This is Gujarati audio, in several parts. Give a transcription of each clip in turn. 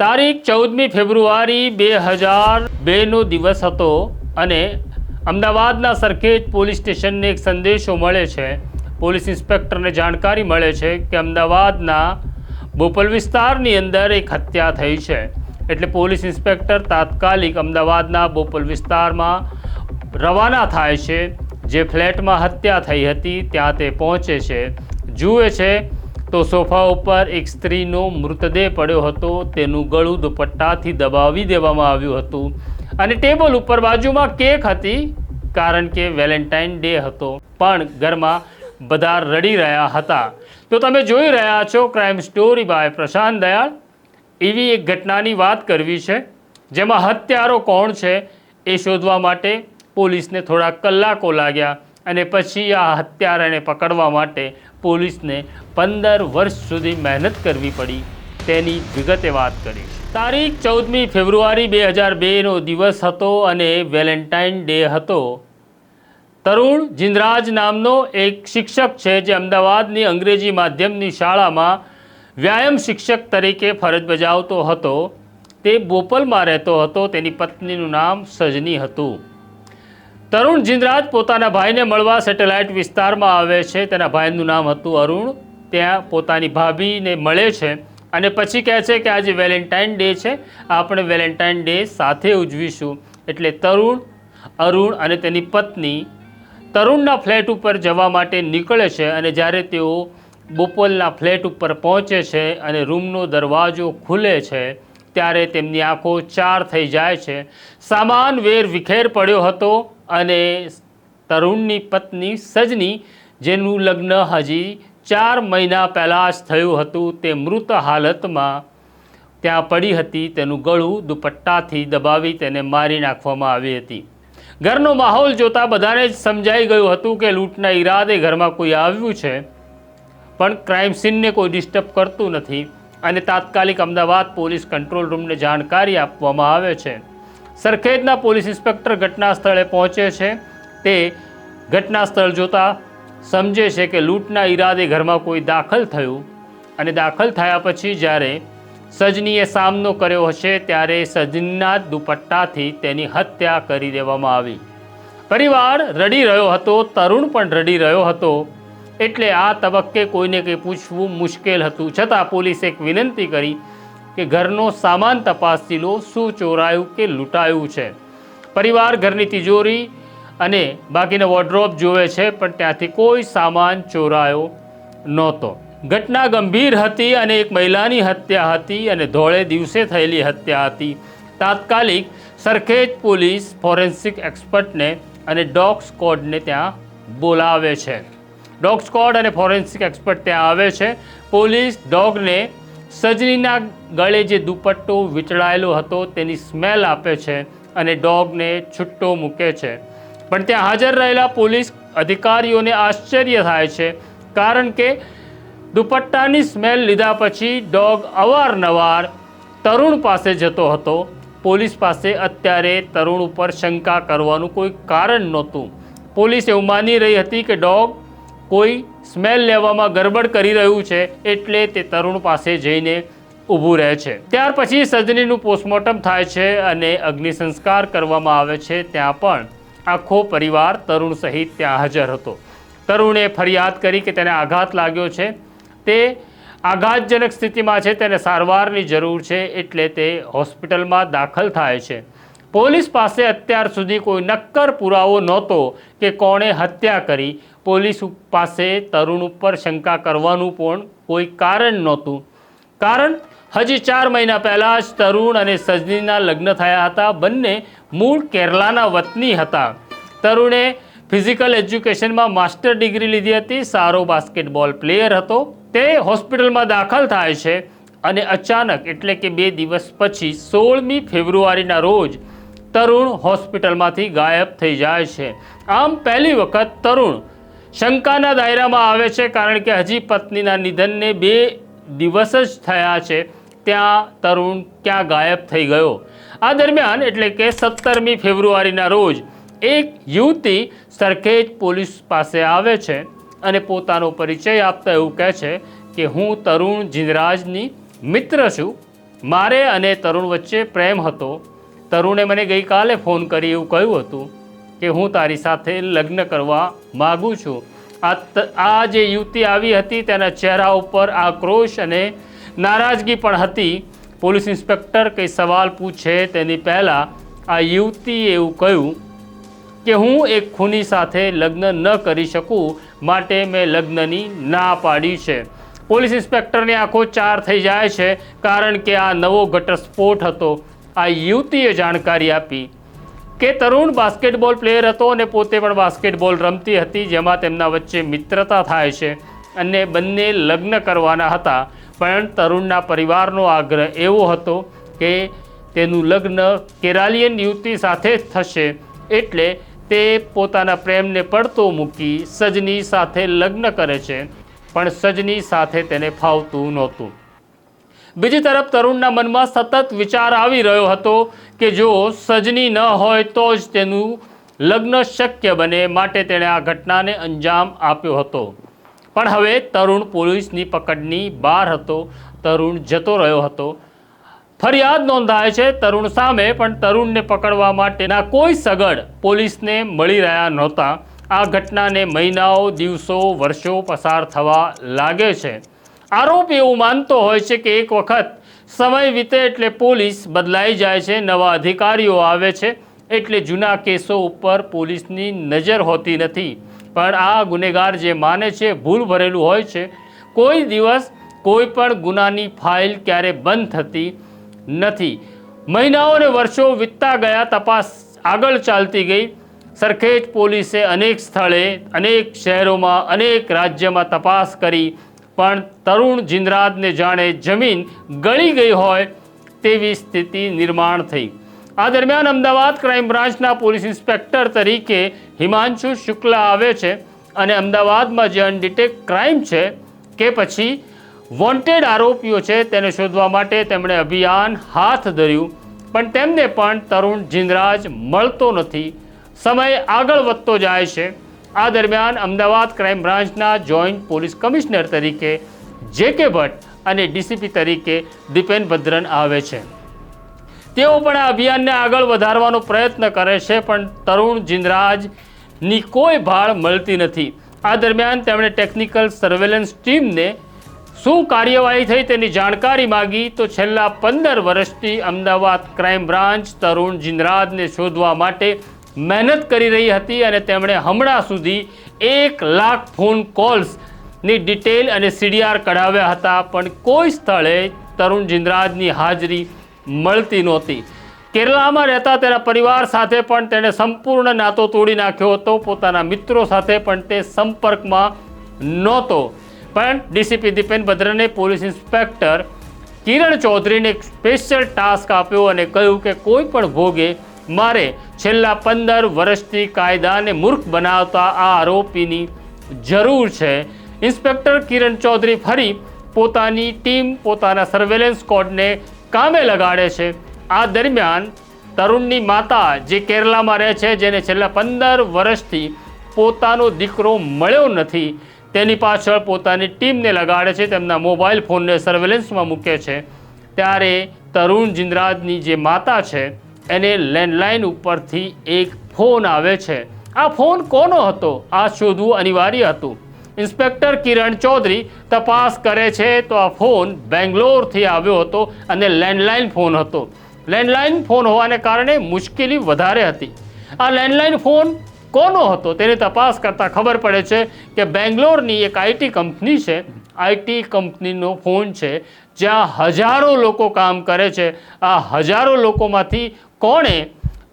તારીખ 14મી ફેબ્રુઆરી 2002નો દિવસ હતો અને અમદાવાદના સરખેજ પોલીસ સ્ટેશનને એક સંદેશો મળે છે। પોલીસ ઇન્સ્પેક્ટરને જાણકારી મળે છે કે અમદાવાદના બોપલ વિસ્તારની અંદર એક હત્યા થઈ છે। એટલે પોલીસ ઇન્સ્પેક્ટર તાત્કાલિક અમદાવાદના બોપલ વિસ્તારમાં રવાના થાય છે। જે ફ્લેટમાં હત્યા થઈ હતી ત્યાં તે પહોંચે છે, જુએ છે તો સોફા ઉપર એક સ્ત્રીનો મૃતદેહ પડ્યો હતો। તેનું ગળું દુપટ્ટાથી દબાવી દેવામાં આવ્યું હતું અને ટેબલ ઉપર બાજુમાં કેક હતી, કારણ કે વેલેન્ટાઇન ડે હતો, પણ ઘરમાં બધા રડી રહ્યા હતા। તો તમે જોઈ રહ્યા છો ક્રાઇમ સ્ટોરી બાય પ્રશાંત દયાળ। એવી એક ઘટનાની વાત કરવી છે જેમાં હત્યારો કોણ છે એ શોધવા માટે પોલીસને થોડા કલાકો લાગ્યા અને પછી આ હત્યારાને પકડવા માટે પોલીસને 15 વર્ષ સુધી મહેનત કરવી પડી, તેની વિગતે વાત કરીશ। તારીખ 14મી ફેબ્રુઆરી 2002નો દિવસ હતો અને વેલેન્ટાઇન ડે હતો। તરુણ જિંદરાજ નામનો એક શિક્ષક છે જે અમદાવાદની અંગ્રેજી માધ્યમની શાળામાં વ્યાયામ શિક્ષક તરીકે ફરજ બજાવતો હતો। તે બોપલમાં રહેતો હતો। તેની પત્નીનું નામ સજની હતું। તરુણ જિંદરાજ પોતાના ભાઈને મળવા સેટેલાઇટ વિસ્તારમાં આવે છે। તેના ભાઈનું નામ હતું અરુણ। ત્યાં પોતાની ભાભીને મળે છે અને પછી કહે છે કે આજે વેલેન્ટાઇન ડે છે, આપણે વેલેન્ટાઇન ડે સાથે ઉજવીશું। એટલે તરુણ, અરુણ અને તેની પત્ની તરુણના ફ્લેટ ઉપર જવા માટે નીકળે છે અને જ્યારે તેઓ બોપલના ફ્લેટ ઉપર પહોંચે છે અને રૂમનો દરવાજો ખુલે છે ત્યારે તેમની આંખો ચાર થઈ જાય છે। સામાન વેર વિખેર પડ્યો હતો અને તરુણની પત્ની સજની, જેનું લગ્ન હજી 4 મહિના પહેલાં જ થયું હતું, તે મૃત હાલતમાં ત્યાં પડી હતી। તેનું ગળું દુપટ્ટાથી દબાવી તેને મારી નાખવામાં આવી હતી। ઘરનો માહોલ જોતાં બધાને જ સમજાઈ ગયું હતું કે લૂંટના ઈરાદે ઘરમાં કોઈ આવ્યું છે, પણ ક્રાઇમ સીનને કોઈ ડિસ્ટર્બ કરતું નથી અને તાત્કાલિક અમદાવાદ પોલીસ કંટ્રોલ રૂમને જાણકારી આપવામાં આવે છે। સરખેજના પોલીસ ઇન્સ્પેક્ટર ઘટના સ્થળે પહોંચે છે। તે ઘટના સ્થળ જોતાં સમજે છે કે લૂંટના ઈરાદે ઘરમાં કોઈ દાખલ થયું અને દાખલ થયા પછી જ્યારે સજનીએ સામનો કર્યો હશે ત્યારે સજનીના દુપટ્ટાથી તેની હત્યા કરી દેવામાં આવી। પરિવાર રડી રહ્યો હતો, તરુણ પણ રડી રહ્યો હતો, એટલે આ તબક્કે કોઈને કંઈ પૂછવું મુશ્કેલ હતું। છતાં પોલીસે એક વિનંતી કરી કે ઘરનો સામાન તપાસી લો, શું ચોરાયું કે લૂંટાયું છે। પરિવાર ઘરની તિજોરી અને બાકીના વોર્ડરોબ જોવે છે, પણ ત્યાંથી કોઈ સામાન ચોરાયો નહોતો। ઘટના ગંભીર હતી અને એક મહિલાની હત્યા હતી અને ધોળે દિવસે થયેલી હત્યા હતી। તાત્કાલિક સરખેજ પોલીસ ફોરેન્સિક એક્સપર્ટને અને ડોગ સ્ક્વોડને ત્યાં બોલાવે છે। ડોગ સ્ક્વોડ અને ફોરેન્સિક એક્સપર્ટ ત્યાં આવે છે। પોલીસ ડોગને સજનીના ગળે જે દુપટ્ટો વીંટળાયેલો હતો તેની સ્મેલ આપે છે અને ડોગને છૂટ્ટો મૂકે છે, પણ ત્યાં હાજર રહેલા પોલીસ અધિકારીઓને આશ્ચર્ય થાય છે, કારણ કે દુપટ્ટાની સ્મેલ લીધા પછી ડોગ અવારનવાર તરુણ પાસે જતો હતો। પોલીસ પાસે અત્યારે તરુણ ઉપર શંકા કરવાનું કોઈ કારણ નહોતું। પોલીસ એવું માની રહી હતી કે ડોગ કોઈ સ્મેલ લેવામાં ગડબડ કરી રહ્યું છે, એટલે તે તરુણ પાસે જઈને ઊભું રહે છે। ત્યાર પછી સજનીનું પોસ્ટમોર્ટમ થાય છે અને અગ્નિ સંસ્કાર કરવામાં આવે છે। ત્યાં પણ આખો પરિવાર તરુણ સહિત ત્યાં હાજર હતો। તરુણે ફરિયાદ કરી કે તેને આઘાત લાગ્યો છે, તે આઘાતજનક સ્થિતિમાં છે, તેને સારવારની જરૂર છે, એટલે તે હોસ્પિટલમાં દાખલ થાય છે। પોલીસ પાસે અત્યાર સુધી કોઈ નક્કર પુરાવો નહોતો કે કોણે હત્યા કરી। પોલીસ પાસે તરુણ ઉપર શંકા કરવાનું પણ કોઈ કારણ નહોતું, કારણ હજી 4 મહિના પહેલાં જ તરુણ અને સજનીના લગ્ન થયા હતા। બંને મૂળ કેરલાના વતની હતા। તરુણે ફિઝિકલ એજ્યુકેશનમાં માસ્ટર ડિગ્રી લીધી હતી, સારો બાસ્કેટબોલ પ્લેયર હતો। તે હોસ્પિટલમાં દાખલ થાય છે અને અચાનક એટલે કે 2 દિવસ પછી 16મી ફેબ્રુઆરીના રોજ તરુણ હોસ્પિટલમાંથી ગાયબ થઈ જાય છે। આમ પહેલી વખત તરુણ શંકાના દાયરામાં આવે છે, કારણ કે હજી પત્નીના નિધનને 2 દિવસ જ થયા છે, ત્યાં તરુણ ક્યાં ગાયબ થઈ ગયો। આ દરમિયાન એટલે કે 17મી ફેબ્રુઆરીના રોજ એક યુવતી સરખેજ પોલીસ પાસે આવે છે અને પોતાનો પરિચય આપતા એવું કહે છે કે હું તરુણ જિંદરાજની મિત્ર છું મારે અને તરુણ વચ્ચે પ્રેમ હતો. તરુણે મને ગઈકાલે ફોન કરી એવું કહ્યું હતું કે હું તારી સાથે લગ્ન કરવા માગું છું. આ જે યુવતી આવી હતી તેના ચહેરા ઉપર આક્રોશ અને નારાજગી પણ હતી. પોલીસ ઇન્સ્પેક્ટર કંઈ સવાલ પૂછે તેની પહેલાં આ યુવતીએ એવું કહ્યું કે હું એક ખૂની સાથે લગ્ન ન કરી શકું, માટે મેં લગ્નની ના પાડી છે. પોલીસ ઇન્સ્પેક્ટરની આંખો ચાર થઈ જાય છે, કારણ કે આ નવો ઘટસ્ફોટ હતો. આ યુવતીએ જાણકારી આપી કે તરુણ બાસ્કેટબોલ પ્લેયર હતો અને પોતે પણ બાસ્કેટબોલ રમતી હતી, જેમાં તેમના વચ્ચે મિત્રતા થાય છે અને બંને લગ્ન કરવાના હતા. પણ તરુણના પરિવારનો આગ્રહ એવો હતો કે તેનું લગ્ન કેરાલિયન યુવતી સાથે જ થશે, એટલે તે પોતાના પ્રેમને પડતો મૂકી સજની સાથે લગ્ન કરે છે. પણ સજની સાથે તેને ફાવતું નહોતું. બીજી તરફ તરુણના મનમાં સતત વિચાર આવી રહ્યો હતો કે જો સજની ન હોય તો જ તેનું લગ્ન શક્ય બને, માટે તેણે આ ઘટનાને અંજામ આપ્યો હતો. પણ હવે તરુણ પોલીસની પકડની બહાર હતો. તરુણ જતો રહ્યો હતો. ફરિયાદ નોંધાય છે તરુણ સામે, પણ તરુણને પકડવા માટેના કોઈ સગડ પોલીસને મળી રહ્યા નહોતા. આ ઘટનાને મહિનાઓ, દિવસો, વર્ષો પસાર થવા લાગે છે. આરોપી એવું માનતો હોય છે કે એક વખત સમય વીતે એટલે પોલીસ બદલાઈ જાય છે, નવા અધિકારીઓ આવે છે, એટલે જૂના કેસો ઉપર પોલીસની નજર હોતી નથી. પણ આ ગુનેગાર જે માને છે ભૂલ ભરેલું હોય છે. કોઈ દિવસ કોઈ પણ ગુનાની ફાઇલ ક્યારે બંધ થતી નથી. મહિનાઓ અને વર્ષો વીતતા ગયા. તપાસ આગળ ચાલતી ગઈ. સરખેજ પોલીસે અનેક સ્થળે, અનેક શહેરોમાં, અનેક રાજ્યમાં તપાસ કરી, પણ તરુણ જિંદરાજને જાણે જમીન ગળી ગઈ હોય તેવી સ્થિતિ નિર્માણ થઈ. આ દરમિયાન અમદાવાદ ક્રાઇમ બ્રાન્ચના પોલીસ ઇન્સ્પેક્ટર તરીકે હિમાંશુ શુક્લા આવે છે અને અમદાવાદમાં જે અનડિટેક્ટ ક્રાઇમ છે કે પછી વોન્ટેડ આરોપીઓ છે તેને શોધવા માટે તેમણે અભિયાન હાથ ધર્યું. પણ તેમને પણ તરુણ જિંદરાજ મળતો નથી. સમય આગળ વધતો જાય છે. આ દરમિયાન અમદાવાદ ક્રાઇમ બ્રાન્ચના જોઈન્ટ પોલીસ કમિશનર તરીકે જે.કે. ભટ્ટ અને ડીસીપી તરીકે દીપેન ભદ્રન આવે છે. તેઓ પણ આ અભિયાનને આગળ વધારવાનો પ્રયત્ન કરે છે, પણ તરુણ જિંદરાજની કોઈ ભાળ મળતી નથી. આ દરમિયાન તેમણે ટેકનિકલ સર્વેલન્સ ટીમને શું કાર્યવાહી થઈ તેની જાણકારી માગી, તો છેલ્લા 15 વર્ષથી અમદાવાદ ક્રાઇમ બ્રાન્ચ તરુણ જિંદરાજને શોધવા માટે મહેનત કરી રહી હતી અને તેમણે હમણાં સુધી 1 લાખ ફોન કોલ્સની ડિટેલ અને CDR કઢાવ્યા હતા, પણ કોઈ સ્થળે તરુણ જિંદરાજની હાજરી મળતી નહોતી. કેરળમાં રહેતા તેના પરિવાર સાથે પણ તેણે સંપૂર્ણ નાતો તોડી નાખ્યો હતો. પોતાના મિત્રો સાથે પણ તે સંપર્કમાં નહોતો. પણ ડીસીપી દીપેન ભદ્રને પોલીસ ઇન્સ્પેક્ટર કિરણ ચૌધરીને એક સ્પેશિયલ ટાસ્ક આપ્યો અને કહ્યું કે કોઈ પણ ભોગે મારે છેલ્લા 15 વર્ષથી કાયદાને મૂર્ખ બનાવતા આ આરોપીની જરૂર છે. ઇન્સ્પેક્ટર કિરણ ચૌધરી ફરી પોતાની ટીમ, પોતાના સર્વેલન્સ સ્ક્વોડને કામે લગાડે છે. આ દરમિયાન તરુણની માતા જે કેરળમાં રહે છે, જેને છેલ્લા 15 વર્ષથી પોતાનો દીકરો મળ્યો નથી, તેની પાછળ પોતાની ટીમને લગાડે છે. તેમના મોબાઈલ ફોનને સર્વેલન્સમાં મૂકે છે. ત્યારે તરુણ જિંદરાજની જે માતા છે એને લેન્ડલાઇન ઉપરથી એક ફોન આવે છે. આ ફોન કોનો હતો આ શોધવું અનિવાર્ય હતું. ઇન્સ્પેક્ટર કિરણ ચૌધરી તપાસ કરે છે તો આ ફોન બેંગ્લોરથી આવ્યો હતો અને લેન્ડલાઇન ફોન હતો. લેન્ડલાઇન ફોન હોવાને કારણે મુશ્કેલી વધારે હતી. આ લેન્ડલાઇન ફોન કોનો હતો તેની તપાસ કરતાં ખબર પડે છે કે બેંગ્લોરની એક આઈટી કંપની છે. આઈટી કંપનીનો ફોન છે, જ્યાં હજારો લોકો કામ કરે છે. આ હજારો લોકોમાંથી કોણે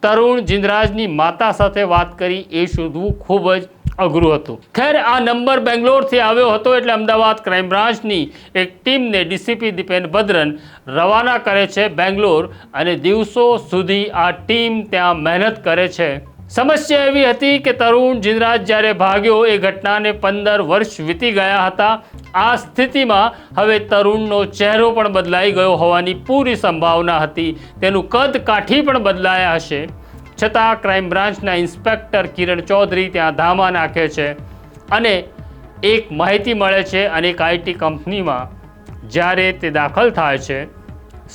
તરુણ જિંદરાજની માતા સાથે વાત કરી એ શોધવું ખૂબ જ અઘરું હતું. ખેર, આ નંબર બેંગ્લોરથી આવ્યો હતો એટલે અમદાવાદ ક્રાઇમ બ્રાન્ચની એક ટીમને ડીસીપી દીપેન ભદ્રન રવાના કરે છે બેંગ્લોર, અને દિવસો સુધી આ ટીમ ત્યાં મહેનત કરે છે. સમસ્યા એવી હતી કે તરુણ જિંદરાજ જ્યારે ભાગ્યો એ ઘટનાને 15 વર્ષ વીતી ગયા હતા. આ સ્થિતિમાં હવે તરુણનો ચહેરો પણ બદલાઈ ગયો હોવાની પૂરી સંભાવના હતી. તેનું કદ કાઠી પણ બદલાયા હશે. છતાં ક્રાઇમ બ્રાન્ચના ઇન્સ્પેક્ટર કિરણ ચૌધરી ત્યાં ધામા નાખે છે અને એક માહિતી મળે છે. અને એક આઈટી કંપનીમાં જ્યારે તે દાખલ થાય છે,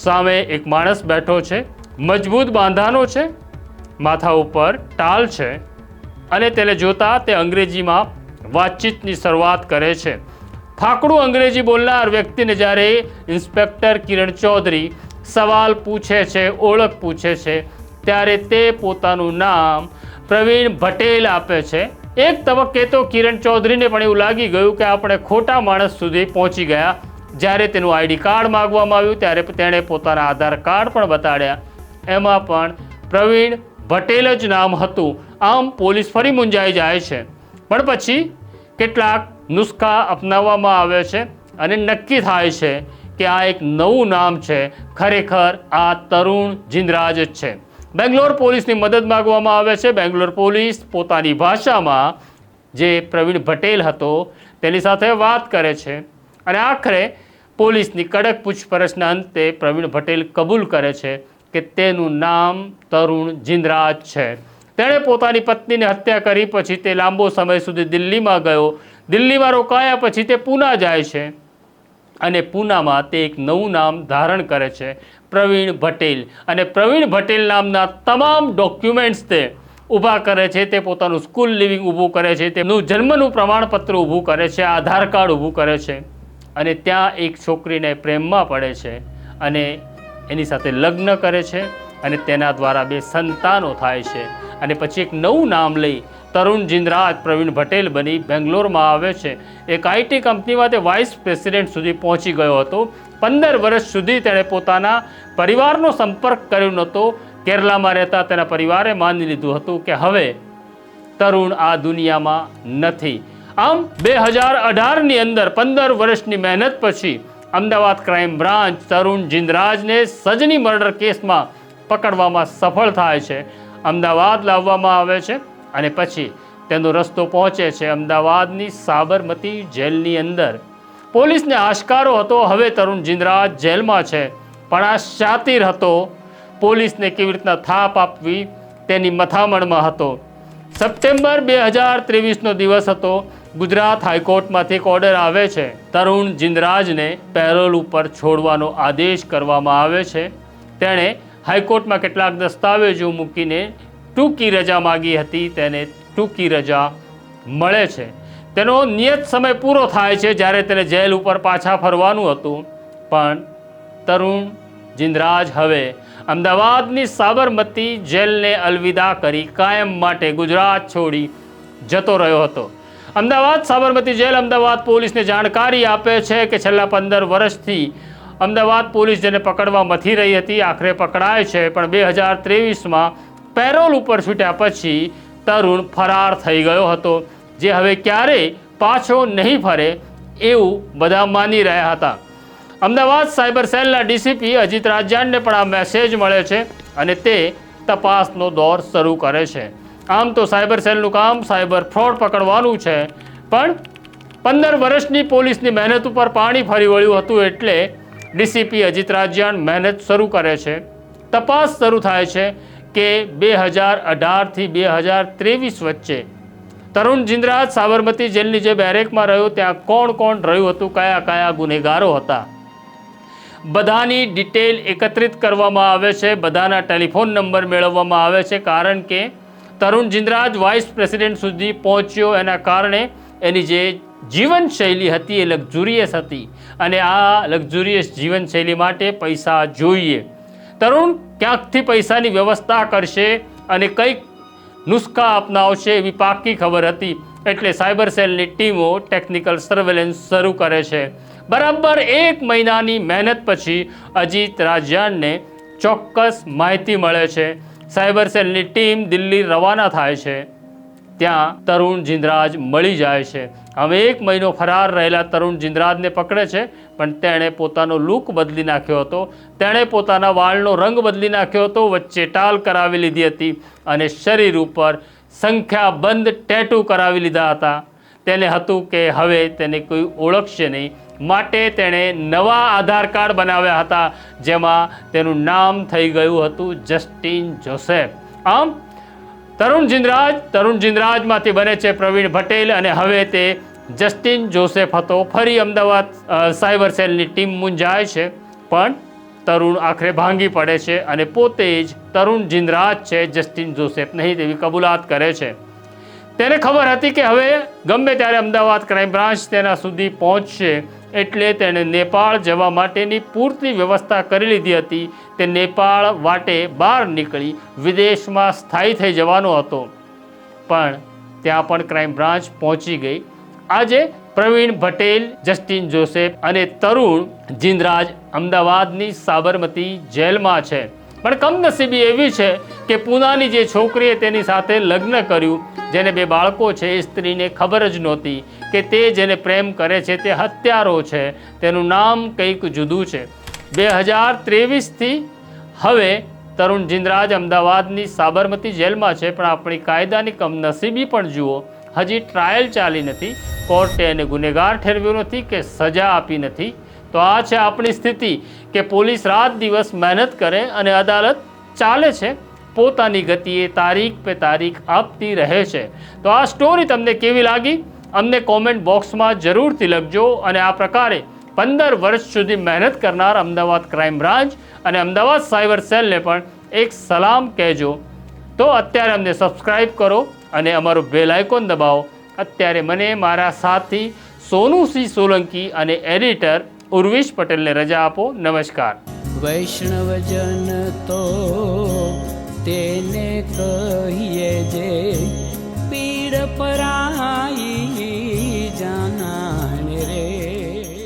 સામે એક માણસ બેઠો છે, મજબૂત બાંધાનો છે, માથા ઉપર ટાલ છે અને તેને જોતા તે અંગ્રેજીમાં વાતચીતની શરૂઆત કરે છે. ફાકડું અંગ્રેજી બોલનાર વ્યક્તિને જ્યારે ઇન્સ્પેક્ટર કિરણ ચૌધરી સવાલ પૂછે છે, ઓળખ પૂછે છે, ત્યારે તે પોતાનું નામ પ્રવીણ પટેલ આપે છે. એક તબક્કે તો કિરણ ચૌધરીને પણ એવું લાગી ગયું કે આપણે ખોટા માણસ સુધી પહોંચી ગયા. જ્યારે તેનું આઈડી કાર્ડ માગવામાં આવ્યું ત્યારે તેણે પોતાના આધાર કાર્ડ પણ બતાડ્યા. એમાં પણ પ્રવીણ પટેલ જ નામ હતું. આમ પોલીસ ફરી મૂંઝાઈ જાય છે. પણ પછી કેટલાક નુસ્ખા અપનાવવામાં આવે છે અને નક્કી થાય છે કે આ એક નવું નામ છે. ખરેખર આ તરુણ જિંદરાજ જ છે. બેંગ્લોર પોલીસની મદદ માગવામાં આવે છે. બેંગ્લોર પોલીસ પોતાની ભાષામાં જે પ્રવીણ પટેલ હતો તેની સાથે વાત કરે છે અને આખરે પોલીસની કડક પૂછપરછના અંતે પ્રવીણ પટેલ કબૂલ કરે છે કે તેનું નામ તરુણ જિંદરાજ છે. તેણે પોતાની પત્નીને હત્યા કરી પછી તે લાંબો સમય સુધી દિલ્હીમાં ગયો. દિલ્હીમાં રોકાયા પછી તે પૂના જાય છે અને પૂનામાં તે એક નવું નામ ધારણ કરે છે, પ્રવીણ પટેલ. અને પ્રવીણ પટેલ નામના તમામ ડોક્યુમેન્ટ્સ તે ઊભા કરે છે. તે પોતાનું સ્કૂલ લિવિંગ ઊભું કરે છે, તેમનું જન્મનું પ્રમાણપત્ર ઊભું કરે છે, આધાર કાર્ડ ઊભું કરે છે અને ત્યાં એક છોકરીને પ્રેમમાં પડે છે અને એની સાથે લગ્ન કરે છે અને તેના દ્વારા 2 સંતાનો થાય છે. અને પછી એક નવું નામ લઈ તરુણ જિંદરાજ પ્રવીણ પટેલ બની બેંગ્લોરમાં આવે છે. એક આઈટી કંપનીમાં તે વાઇસ પ્રેસિડેન્ટ સુધી પહોંચી ગયો હતો. 15 વર્ષ સુધી તેણે પોતાના પરિવારનો સંપર્ક કર્યો નહોતો. કેરલામાં રહેતા તેના પરિવારે માની લીધું હતું કે હવે તરુણ આ દુનિયામાં નથી. આમ 2018ની અંદર 15 વર્ષની મહેનત પછી અમદાવાદ ક્રાઇમ બ્રાન્ચ તરુણ જિંદરાજને સજની મર્ડર કેસમાં પકડવામાં સફળ થાય છે. અમદાવાદ લાવવામાં આવે છે અને પછી તેનો રસ્તો પહોંચે છે અમદાવાદની સાબરમતી જેલની અંદર. પોલીસને આશકારો હતો હવે તરુણ જિંદરાજ જેલમાં છે, પણ આ શાતિર હતો. પોલીસને કેવી રીતના થાપ આપવી તેની મથામણમાં હતો. સપ્ટેમ્બર 2023નો દિવસ હતો. ગુજરાત હાઈકોર્ટમાંથી એક ઓર્ડર આવે છે. તરુણ જિંદરાજને પેરોલ ઉપર છોડવાનો આદેશ કરવામાં આવે છે. તેણે હાઈકોર્ટમાં કેટલાક દસ્તાવેજો મૂકીને ટૂંકી રજા માગી હતી. તેને ટૂંકી રજા મળે છે. તેનો નિયત સમય પૂરો થાય છે જ્યારે તેને જેલ ઉપર પાછા ફરવાનું હતું. પણ તરુણ જિંદરાજ હવે અમદાવાદની સાબરમતી જેલને અલવિદા કરી કાયમ માટે ગુજરાત છોડી જતો રહ્યો હતો. અમદાવાદ સાબરમતી જેલ અમદાવાદ પોલીસને જાણકારી આપે છે કે છેલ્લા 15 વર્ષથી અમદાવાદ પોલીસ જેને પકડવા મથી રહી હતી આખરે પકડાય છે. પણ 2023માં પેરોલ ઉપર છૂટ્યા પછી તરુણ ફરાર થઈ ગયો હતો, જે હવે ક્યારેય પાછો નહીં ફરે એવું બધા માની રહ્યા હતા. અમદાવાદ સાયબર સેલના ડીસીપી અજીત રાજ્યાનને પણ આ મેસેજ મળે છે અને તે તપાસનો દોર શરૂ કરે છે. આમ તો સાયબર સેલનું કામ સાયબર ફ્રોડ પકડવાનું છે, પણ 15 વર્ષની પોલીસની મહેનત ઉપર પાણી ફરી વળ્યું હતું એટલે ડીસીપી અજીત રાજ્યાન મહેનત શરૂ કરે છે. તપાસ શરૂ થાય છે કે 2018થી 2023 વચ્ચે તરુણ જિંદરાજ સાબરમતી જેલની જે બેરેકમાં રહ્યો ત્યાં કોણ કોણ રહ્યું હતું, કયા કયા ગુનેગારો હતા, બધાની ડિટેલ એકત્રિત કરવામાં આવે છે. બધાના ટેલિફોન નંબર મેળવવામાં આવે છે. કારણ કે તરુણ જિંદરાજ વાઇસ પ્રેસિડેન્ટ સુધી પહોંચ્યો એના કારણે એની જે જીવનશૈલી હતી એ લક્ઝુરિયસ હતી અને આ લક્ઝુરિયસ જીવનશૈલી માટે પૈસા જોઈએ. તરુણ ક્યાંકથી પૈસાની વ્યવસ્થા કરશે અને કંઈક નુસ્ખા અપનાવશે એવી પાક્કી ખબર હતી. એટલે સાયબર સેલની ટીમો ટેકનિકલ સર્વેલન્સ શરૂ કરે છે. બરાબર 1 મહિનાની મહેનત પછી અજીત રાજ્યાનને ચોક્કસ માહિતી મળે છે. સાયબર સેલની ટીમ દિલ્હી રવાના થાય છે. ત્યાં તરુણ જિંદરાજ મળી જાય છે. હવે 1 મહિનો ફરાર રહેલા તરુણ જિંદરાજને પકડે છે, પણ તેણે પોતાનો લુક બદલી નાખ્યો હતો. તેણે પોતાના વાળનો રંગ બદલી નાખ્યો હતો, વચ્ચે ટાલ કરાવી લીધી હતી અને શરીર ઉપર સંખ્યાબંધ ટેટુ કરાવી લીધા હતા. તેને હતું કે હવે તેને કોઈ ઓળખશે નહીં, માટે તેણે નવા આધાર કાર્ડ બનાવ્યા હતા જેમાં તેનું નામ થઈ ગયું હતું જસ્ટિન જોસેફ. આમ તરુણ જિંદરાજમાંથી બને છે પ્રવીણ પટેલ અને હવે તે જસ્ટિન જોસેફ હતો. ફરી અમદાવાદ સાયબર સેલની ટીમ મૂંઝાય છે, પણ તરુણ આખરે ભાંગી પડે છે અને પોતે જ તરુણ જિંદરાજ છે, જસ્ટિન જોસેફ નહીં તેવી કબૂલાત કરે છે. તેને ખબર હતી કે હવે ગમે ત્યારે અમદાવાદ ક્રાઇમ બ્રાન્ચ તેના સુધી પહોંચશે, એટલે તેણે નેપાળ જવા માટેની પૂરતી વ્યવસ્થા કરી લીધી હતી. તે નેપાળ વાટે બહાર નીકળી વિદેશમાં સ્થાયી થઈ જવાનો હતો, પણ ત્યાં પણ ક્રાઇમ બ્રાન્ચ પહોંચી ગઈ. આજે પ્રવીણ પટેલ, જસ્ટિન જોસેફ અને તરુણ જિંદરાજ અમદાવાદની સાબરમતી જેલમાં છે. પણ કમનસીબી એવી છે કે પૂનાની જે છોકરીએ તેની સાથે લગ્ન કર્યું, જેને 2 બાળકો છે, એ સ્ત્રીને ખબર જ નહોતી કે તે જેને પ્રેમ કરે છે તે હત્યારો છે. તેનું નામ કંઈક જુદું છે. 2023થી હવે તરુણ જિંદરાજ અમદાવાદની સાબરમતી જેલમાં છે. પણ આપણી કાયદાની કમનસીબી પણ જુઓ, હજી ટ્રાયલ ચાલી નથી, કોર્ટે એને ગુનેગાર ઠેરવ્યો નથી કે સજા આપી નથી. તો આ છે આપણી સ્થિતિ કે પોલીસ રાત દિવસ મહેનત કરે અને અદાલત ચાલે છે પોતાની ગતિએ, તારીખ પે તારીખ આપતી રહે છે. તો આ સ્ટોરી તમને કેવી લાગી અમને કોમેન્ટ બોક્સમાં જરૂરથી લખજો. અને આ પ્રકારે 15 વર્ષ સુધી મહેનત કરનાર અમદાવાદ ક્રાઇમ બ્રાન્ચ અને અમદાવાદ સાયબર સેલને પણ એક સલામ કહેજો. તો અત્યારે અમને સબસ્ક્રાઈબ કરો અને અમારો બેલ આઇકોન દબાવો. અત્યારે મને મારા સાથી સોનુસિંહ સોલંકી અને એડિટર ઉર્વિશ પટેલને રજા આપો. નમસ્કાર. વૈષ્ણવજન તો તેને